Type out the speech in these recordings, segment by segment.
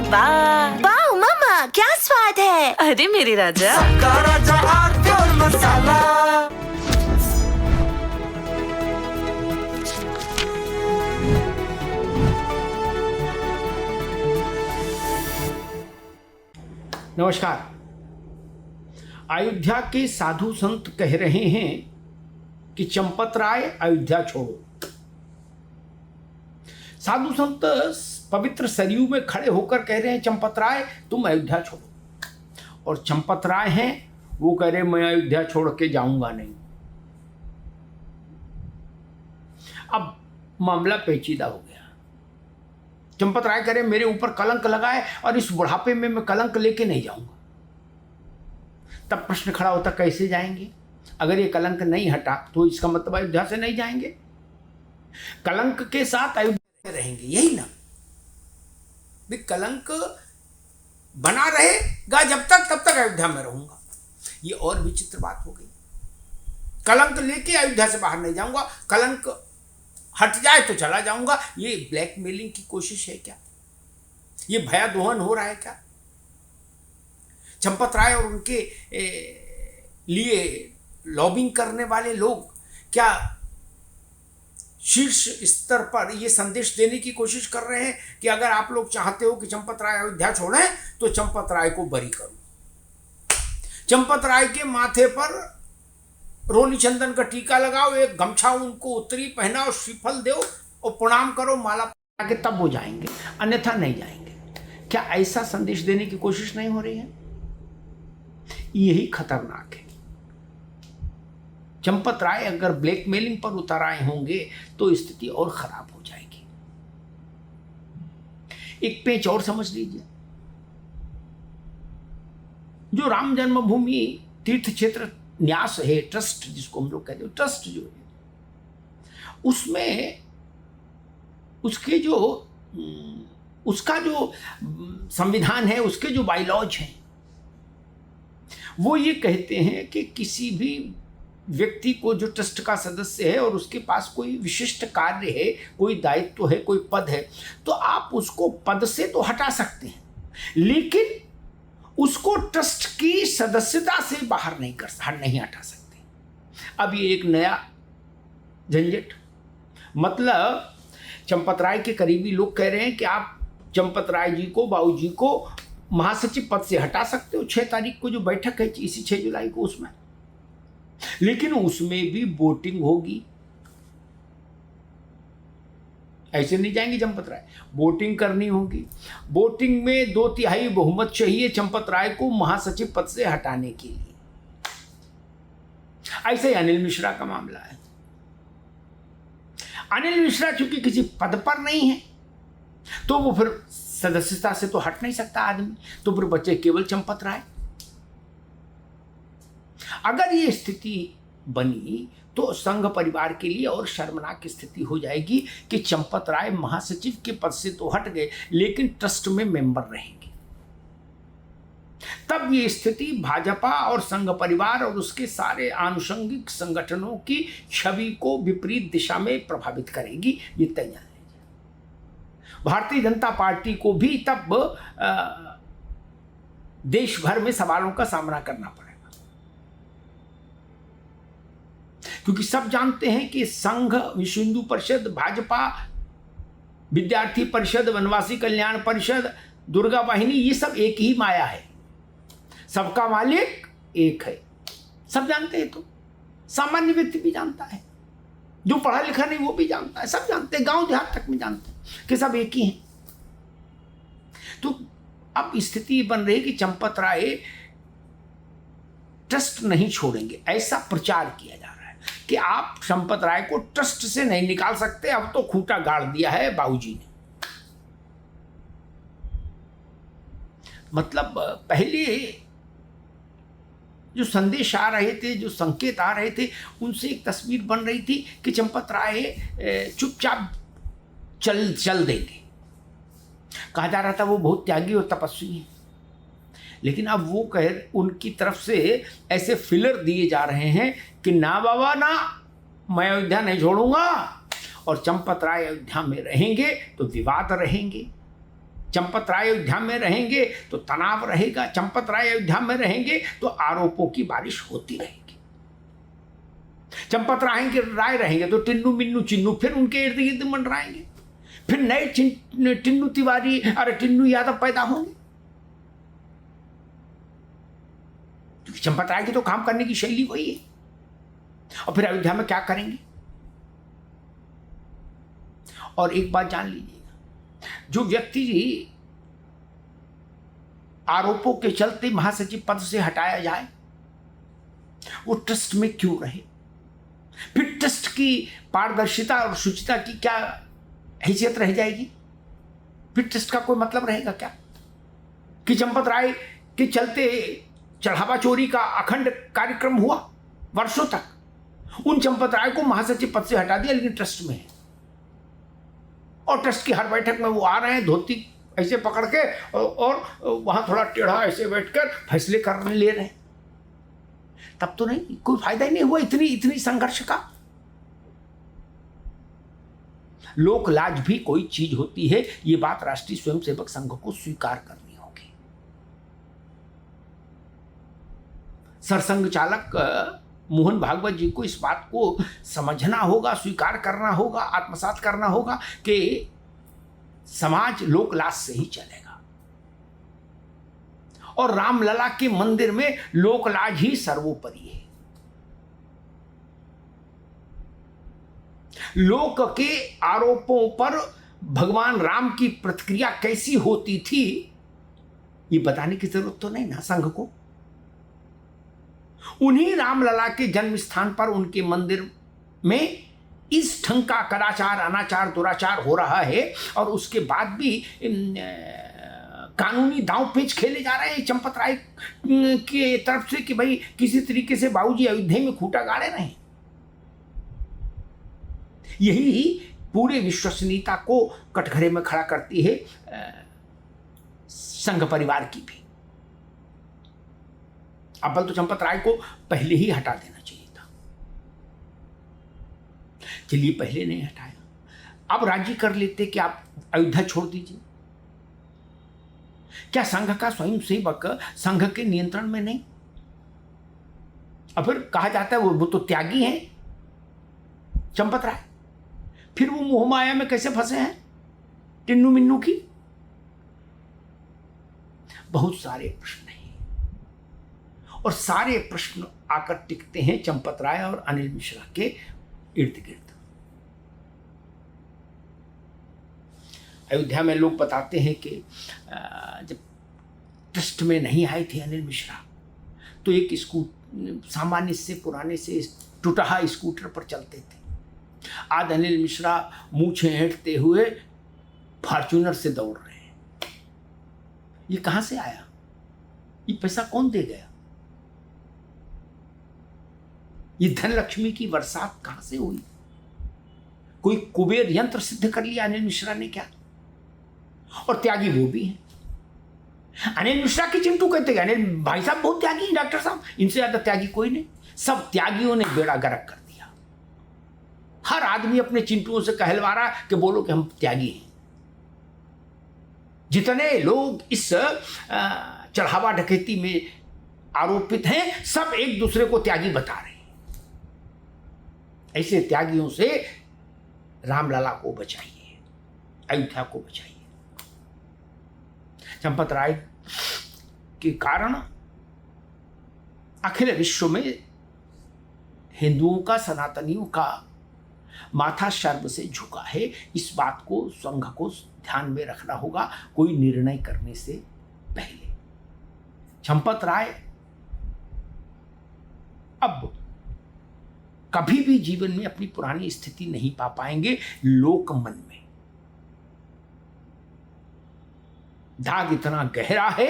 वाह वाह मम्मा, क्या स्वाद है। अरे मेरे राजा, सबका राजा आरती और मसाला। नमस्कार। अयोध्या के साधु संत कह रहे हैं कि चंपत राय अयोध्या छोड़ो। साधु संत पवित्र सरयू में खड़े होकर कह रहे हैं चंपत राय तुम अयोध्या छोड़ो, और चंपत राय हैं वो कह रहे हैं मैं अयोध्या छोड़ के जाऊंगा नहीं। अब मामला पेचीदा हो गया। चंपत राय कह रहे मेरे ऊपर कलंक लगा है और इस बुढ़ापे में मैं कलंक लेके नहीं जाऊंगा। तब प्रश्न खड़ा होता कैसे जाएंगे? अगर ये कलंक नहीं हटा तो इसका मतलब अयोध्या से नहीं जाएंगे, कलंक के साथ अयोध्या रहेंगे, यही ना? भी कलंक बना रहेगा जब तक, तब तक अयोध्या में रहूंगा। ये और विचित्र बात हो गई। कलंक लेके अयोध्या से बाहर नहीं जाऊंगा, कलंक हट जाए तो चला जाऊंगा। ये ब्लैकमेलिंग की कोशिश है क्या? ये भयादोहन हो रहा है क्या? चंपत राय और उनके लिए लॉबिंग करने वाले लोग क्या शीर्ष स्तर पर ये संदेश देने की कोशिश कर रहे हैं कि अगर आप लोग चाहते हो कि चंपत राय अयोध्या छोड़ें तो चंपत राय को बरी करो, चंपत राय के माथे पर रोली चंदन का टीका लगाओ, एक गमछा उनको उत्तरी पहनाओ, श्रीफल दो और प्रणाम करो, माला पहना के तब वो जाएंगे, अन्यथा नहीं जाएंगे। क्या ऐसा संदेश देने की कोशिश नहीं हो रही है? यही खतरनाक है। चंपत राय अगर ब्लैकमेलिंग पर उतर आए होंगे तो स्थिति और खराब हो जाएगी। एक पेच और समझ लीजिए। जो राम जन्मभूमि तीर्थ क्षेत्र न्यास है, ट्रस्ट जिसको हम लोग कहते हैं, ट्रस्ट जो है उसमें उसके जो उसका जो संविधान है, उसके जो बाइलॉज हैं, वो ये कहते हैं कि किसी भी व्यक्ति को जो ट्रस्ट का सदस्य है और उसके पास कोई विशिष्ट कार्य है, कोई दायित्व है, कोई पद है, तो आप उसको पद से तो हटा सकते हैं, लेकिन उसको ट्रस्ट की सदस्यता से बाहर नहीं हटा सकते। अब ये एक नया झंझट। मतलब चंपत राय के करीबी लोग कह रहे हैं कि आप चंपत राय जी को, बाबू जी को महासचिव पद से हटा सकते हो। 6 तारीख को जो बैठक है इसी 6 जुलाई को, उसमें, लेकिन उसमें भी वोटिंग होगी। ऐसे नहीं जाएंगे चंपत राय, वोटिंग करनी होगी। वोटिंग में 2/3 बहुमत चाहिए चंपत राय को महासचिव पद से हटाने के लिए। ऐसे ही अनिल मिश्रा का मामला है। अनिल मिश्रा चूंकि किसी पद पर नहीं है तो वो फिर सदस्यता से तो हट नहीं सकता आदमी, तो फिर बचे केवल चंपत राय। अगर ये स्थिति बनी तो संघ परिवार के लिए और शर्मनाक स्थिति हो जाएगी कि चंपत राय महासचिव के पद से तो हट गए लेकिन ट्रस्ट में मेंबर रहेंगे। तब ये स्थिति भाजपा और संघ परिवार और उसके सारे आनुषंगिक संगठनों की छवि को विपरीत दिशा में प्रभावित करेगी। ये तय है। भारतीय जनता पार्टी को भी तब देश भर में सवालों का सामना करना पड़ेगा, क्योंकि सब जानते हैं कि संघ, विश्व हिंदू परिषद, भाजपा, विद्यार्थी परिषद, वनवासी कल्याण परिषद, दुर्गा वाहिनी, ये सब एक ही माया है। सबका मालिक एक है। सब जानते हैं, तो सामान्य व्यक्ति भी जानता है, जो पढ़ा लिखा नहीं वो भी जानता है, सब जानते हैं, गांव देहात तक में जानते हैं कि सब एक ही हैं। तो अब स्थिति बन रही कि चंपत राय ट्रस्ट नहीं छोड़ेंगे, ऐसा प्रचार किया जा रहा है कि आप चंपत राय को ट्रस्ट से नहीं निकाल सकते। अब तो खूंटा गाड़ दिया है बाबूजी ने। मतलब पहले जो संदेश आ रहे थे, जो संकेत आ रहे थे, उनसे एक तस्वीर बन रही थी कि चंपत राय चुपचाप चल देंगे। कहा जा रहा था वो बहुत त्यागी और तपस्वी हैं, लेकिन अब वो उनकी तरफ से ऐसे फिलर दिए जा रहे हैं कि ना बाबा ना, मैं अयोध्या नहीं छोड़ूंगा, और चंपत राय अयोध्या में रहेंगे तो विवाद रहेंगे। चंपत राय अयोध्या में रहेंगे तो तनाव रहेगा, चंपत राय अयोध्या में रहेंगे तो आरोपों की बारिश होती रहेगी। चंपत राय रहेंगे तो टिन्नू मिन्नू चिन्नू फिर उनके इर्द गिर्द मंडराएंगे, फिर नए टिन्नू तिवारी अरे टिन्नू यादव पैदा होंगे। क्योंकि चंपत राय की तो काम करने की शैली वही है। और फिर अयोध्या में क्या करेंगे? और एक बात जान लीजिएगा, जो व्यक्ति आरोपों के चलते महासचिव पद से हटाया जाए वो ट्रस्ट में क्यों रहे? फिर ट्रस्ट की पारदर्शिता और शुचिता की क्या हैसियत रह जाएगी? फिर ट्रस्ट का कोई मतलब रहेगा क्या? कि चंपत राय के चलते चढ़ावा चोरी का अखंड कार्यक्रम हुआ वर्षों तक, उन चंपत राय को महासचिव पद से हटा दिया, लेकिन ट्रस्ट में है और ट्रस्ट की हर बैठक में वो आ रहे हैं धोती ऐसे पकड़ के और वहां थोड़ा टेढ़ा ऐसे बैठकर फैसले करने ले रहे हैं। तब तो नहीं, कोई फायदा ही नहीं हुआ इतनी संघर्ष का। लोक लाज भी कोई चीज होती है, ये बात राष्ट्रीय स्वयंसेवक संघ को स्वीकार करनी होगी। सरसंघ चालक मोहन भागवत जी को इस बात को समझना होगा, स्वीकार करना होगा, आत्मसात करना होगा कि समाज लोकलाज से ही चलेगा और रामलला के मंदिर में लोकलाज ही सर्वोपरि है। लोक के आरोपों पर भगवान राम की प्रतिक्रिया कैसी होती थी ये बताने की जरूरत तो नहीं ना संघ को। उन्हीं रामलला के जन्म स्थान पर उनके मंदिर में इस ढंग का कदाचार, अनाचार, दुराचार हो रहा है और उसके बाद भी कानूनी दांव पेच खेले जा रहे हैं चंपत राय की तरफ से कि भाई किसी तरीके से बाबूजी अयोध्या में खूंटा गाड़े रहे। यही पूरे विश्वसनीयता को कटघरे में खड़ा करती है संघ परिवार की भी। अव्वल तो चंपत राय को पहले ही हटा देना चाहिए था, चलिए पहले नहीं हटाया, अब राजी कर लेते कि आप अयोध्या छोड़ दीजिए। क्या संघ का स्वयंसेवक संघ के नियंत्रण में नहीं? और फिर कहा जाता है वो तो त्यागी हैं चंपत राय, फिर वो मोह माया में कैसे फंसे हैं टिन्नू मिन्नू की? बहुत सारे प्रश्न हैं और सारे प्रश्न आकर टिकते हैं चंपत राय और अनिल मिश्रा के इर्द गिर्द। अयोध्या में लोग बताते हैं कि जब ट्रस्ट में नहीं आए थे अनिल मिश्रा तो एक सामान्य से पुराने से टूटहा स्कूटर पर चलते थे। आज अनिल मिश्रा मूछें ऐंठते हुए फॉर्च्यूनर से दौड़ रहे हैं। ये कहां से आया? ये पैसा कौन दे गया? ये धन लक्ष्मी की बरसात कहां से हुई? कोई कुबेर यंत्र सिद्ध कर लिया अनिल मिश्रा ने क्या? और त्यागी वो भी है। अनिल मिश्रा की चिंटू कहते हैं अनिल भाई साहब बहुत त्यागी हैं डॉक्टर साहब, इनसे ज्यादा त्यागी कोई नहीं। सब त्यागियों ने बेड़ा गर्क कर दिया। हर आदमी अपने चिंटुओं से कहलवा रहा कि बोलो कि हम त्यागी हैं। जितने लोग इस चढ़ावा डकैती में आरोपित हैं सब एक दूसरे को त्यागी बता रहे हैं। ऐसे त्यागियों से रामलला को बचाइए, अयोध्या को बचाइए। चंपत राय के कारण अखिल विश्व में हिंदुओं का, सनातनियों का माथा शर्म से झुका है। इस बात को संघ को ध्यान में रखना होगा कोई निर्णय करने से पहले। चंपत राय अब कभी भी जीवन में अपनी पुरानी स्थिति नहीं पा पाएंगे। लोक मन में दाग इतना गहरा है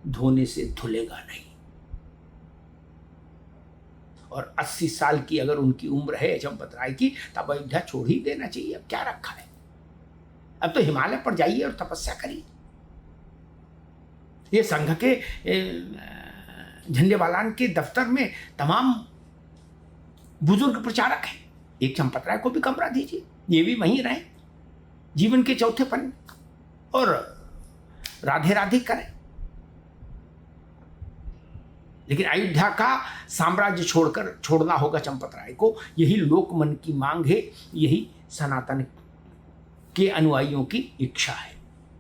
धोने से धुलेगा नहीं। और 80 साल की अगर उनकी उम्र है चंपत राय की तब अयोध्या छोड़ ही देना चाहिए। अब क्या रखा है? अब तो हिमालय पर जाइए और तपस्या करिए। ये संघ के झंडेवालान के दफ्तर में तमाम बुजुर्ग प्रचारक हैं। एक चंपत राय को भी कमरा दीजिए, ये भी वहीं रहे जीवन के चौथे पन्ने। और राधे राधे करें। लेकिन अयोध्या का साम्राज्य छोड़ना होगा चंपत राय को। यही लोकमन की मांग है, यही सनातन के अनुयायियों की इच्छा है।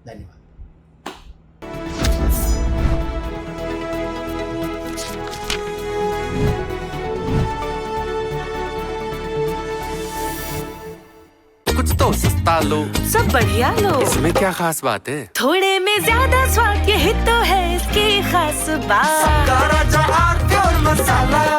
धन्यवाद। कुछ तो सस्ता लो, सब बढ़िया लो। इसमें क्या खास बात है? थोड़े में ज्यादा स्वाद, यही तो है इसकी खास बात। का राजा आरती और मसाला।